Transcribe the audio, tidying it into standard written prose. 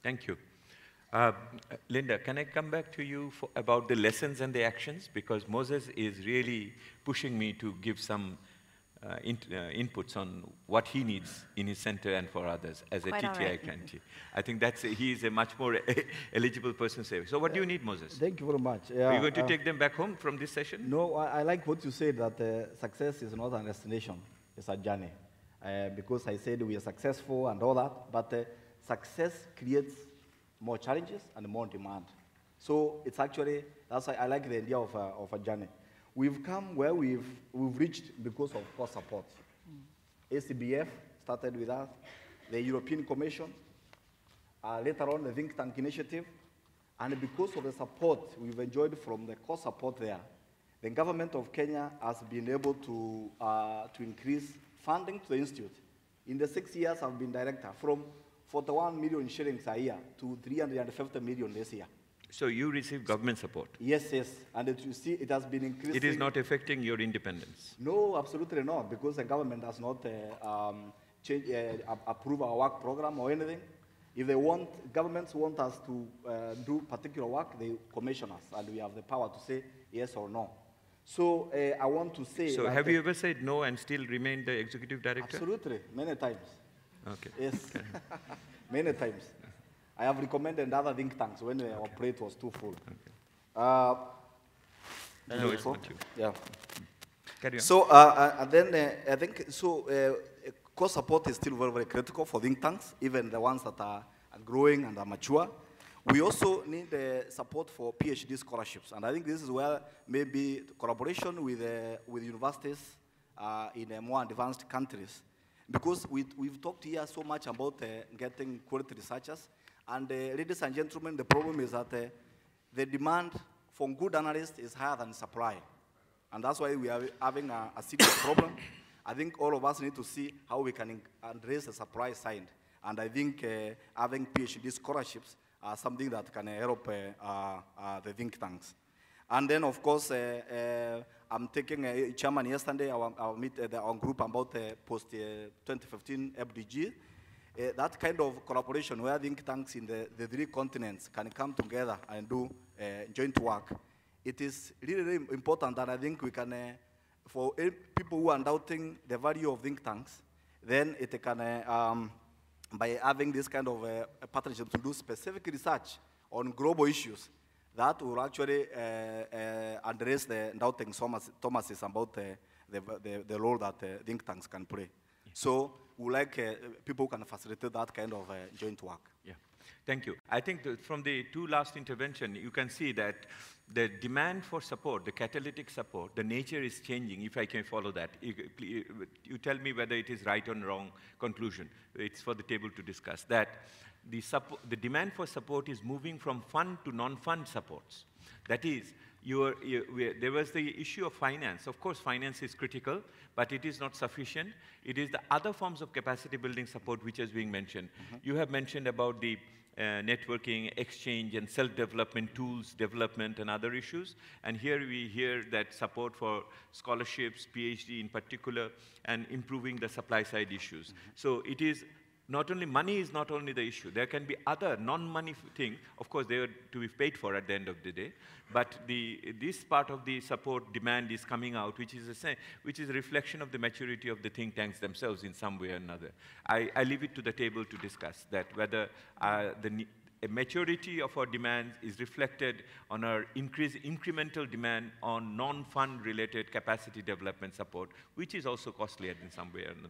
Thank you. Linda, can I come back to you about the lessons and the actions? Because Moses is really pushing me to give some inputs on what he needs in his center and for others as a TTI grantee. I think he is a much more eligible person to say. So what do you need, Moses? Thank you very much. Are you going to take them back home from this session? No, I like what you said, that success is not a destination, it's a journey. Because I said we are successful and all that, but success creates more challenges and more demand. So it's actually, that's why I like the idea of a journey. We've come where we've reached because of core support. ACBF started with us, the European Commission, later on the think tank initiative, and because of the support we've enjoyed from the core support there, the government of Kenya has been able to increase funding to the institute. In the 6 years I've been director, from 41 million shillings a year to 350 million this year. So you receive government support? Yes, yes. And you see, it has been increasing. It is not affecting your independence? No, absolutely not, because the government does not approve our work program or anything. If they want, governments want us to do particular work, they commission us, and we have the power to say yes or no. So I want to say... So have you ever said no and still remained the executive director? Absolutely, many times. Okay. Yes, many times. I have recommended other think tanks when the plate was too full. Okay. No, it's not you. Yeah. Carry on. So, and then I think, so core support is still very, very critical for think tanks, even the ones that are growing and are mature. We also need support for PhD scholarships, and I think this is where maybe collaboration with universities in more advanced countries, because we've talked here so much about getting quality researchers, and ladies and gentlemen, the problem is that the demand for good analysts is higher than supply, and that's why we are having a serious problem. I think all of us need to see how we can address the supply side, and I think having PhD scholarships are something that can help the think tanks. And then, of course, I'm taking a chairman yesterday, I'll meet our group about post-2015 FDG. That kind of collaboration where think tanks in the 3 continents can come together and do joint work. It is really, really important, and I think we can, for people who are doubting the value of think tanks, then it can, by having this kind of partnership to do specific research on global issues, that will actually address the doubting Thomases about the role that think tanks can play. Yeah. So we like people who can facilitate that kind of joint work. Yeah, thank you. I think from the 2 last interventions, you can see that the demand for support, the catalytic support, the nature is changing, if I can follow that. You tell me whether it is right or wrong conclusion. It's for the table to discuss. That the demand for support is moving from fund to non-fund supports. That is, there was the issue of finance. Of course, finance is critical, but it is not sufficient. It is the other forms of capacity building support which is being mentioned. Mm-hmm. You have mentioned about the networking, exchange, and self-development tools, development, and other issues. And here we hear that support for scholarships, PhD in particular, and improving the supply-side issues. Mm-hmm. So it is not only money is not only the issue. There can be other non-money things. Of course, they are to be paid for at the end of the day. But this part of the support demand is coming out, which is a reflection of the maturity of the think tanks themselves in some way or another. I leave it to the table to discuss that, whether a maturity of our demands is reflected on our incremental demand on non-fund related capacity development support, which is also costly in some way or another.